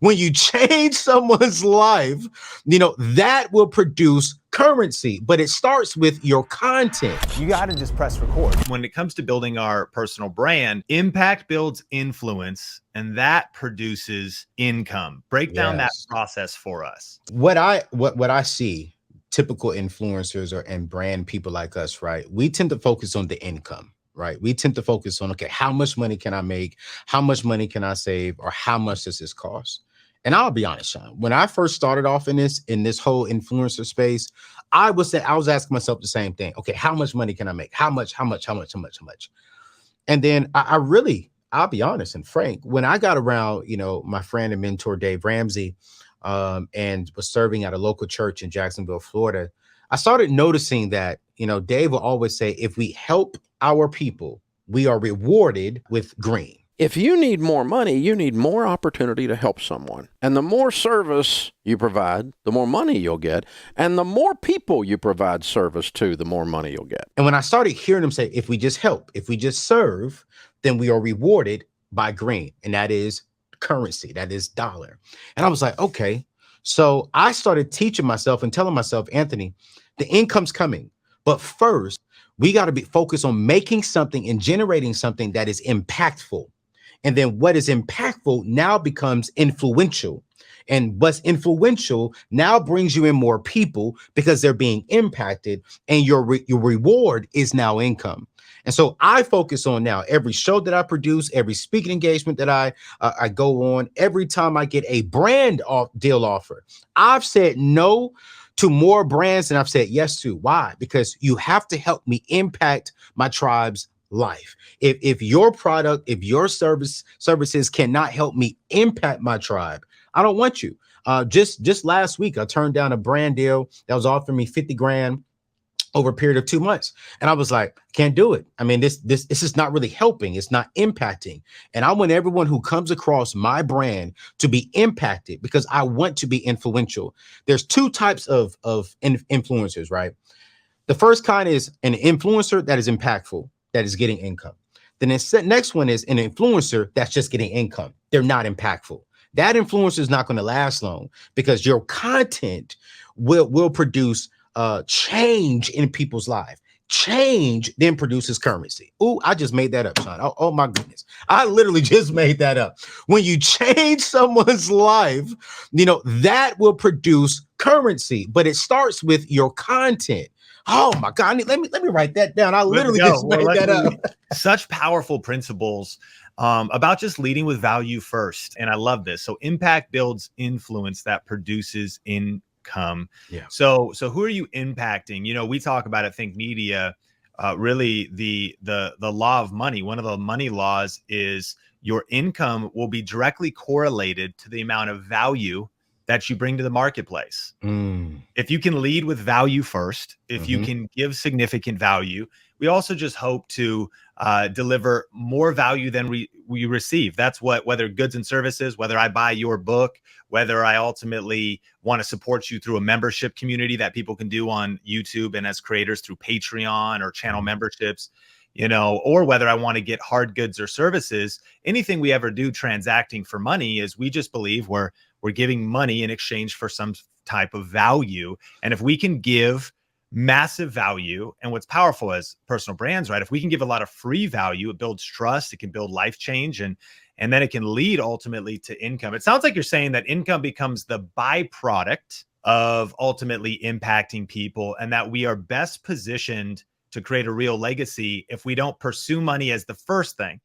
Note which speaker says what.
Speaker 1: When you change someone's life, that will produce currency, but it starts with your content.
Speaker 2: You got to just press record. When it comes to building our personal brand, impact builds influence, and that produces income. Break down that process for us.
Speaker 1: What I see, typical influencers and brand people like us, right? We tend to focus on the income. Right. We tend to focus on, okay, how much money can I make? How much money can I save? Or how much does this cost? And I'll be honest, Sean, when I first started off in this whole influencer space, I was asking myself the same thing. Okay, how much money can I make? How much? And then I'll be honest and frank, when I got around, my friend and mentor, Dave Ramsey, and was serving at a local church in Jacksonville, Florida, I started noticing that, Dave will always say, if we help our people, we are rewarded with green.
Speaker 3: If you need more money, you need more opportunity to help someone. And the more service you provide, the more money you'll get. And the more people you provide service to, the more money you'll get.
Speaker 1: And when I started hearing him say, if we just help, if we just serve, then we are rewarded by green. And that is currency, that is dollar. And I was like, okay. So I started teaching myself and telling myself, Anthony, the income's coming. But first, we got to be focused on making something and generating something that is impactful. And then what is impactful now becomes influential. And what's influential now brings you in more people because they're being impacted, and your reward is now income. And so I focus on now every show that I produce, every speaking engagement that I go on, every time I get a brand deal offer. I've said no to more brands than I've said yes to. Why? Because you have to help me impact my tribe's life. If your product, if your services cannot help me impact my tribe, I don't want you. Just last week, I turned down a brand deal that was offering me 50 grand over a period of 2 months. And I was like, can't do it. I mean, this is not really helping. It's not impacting. And I want everyone who comes across my brand to be impacted because I want to be influential. There's two types of influencers, right? The first kind is an influencer that is impactful, that is getting income. Then the next one is an influencer that's just getting income. They're not impactful. That influencer is not going to last long because your content will produce change in people's life. Change then produces currency. Ooh, I just made that up, Sean. Oh my goodness. I literally just made that up. When you change someone's life, that will produce currency, but it starts with your content. Oh my God. Let me write that down. I literally just made that up.
Speaker 2: Such powerful principles about just leading with value first. And I love this. So impact builds influence that produces income.
Speaker 1: Yeah.
Speaker 2: So who are you impacting? We talk about at Think Media, really the law of money. One of the money laws is your income will be directly correlated to the amount of value that you bring to the marketplace. If you can lead with value first, if you can give significant value, we also just hope to deliver more value than we receive. That's whether goods and services, whether I buy your book, whether I ultimately want to support you through a membership community that people can do on YouTube and as creators through Patreon or channel memberships, or whether I want to get hard goods or services. Anything we ever do transacting for money is we just believe we're giving money in exchange for some type of value. And if we can give massive value, and what's powerful as personal brands, right? If we can give a lot of free value, it builds trust, it can build life change, and then it can lead ultimately to income. It sounds like you're saying that income becomes the byproduct of ultimately impacting people, and that we are best positioned to create a real legacy if we don't pursue money as the first thing.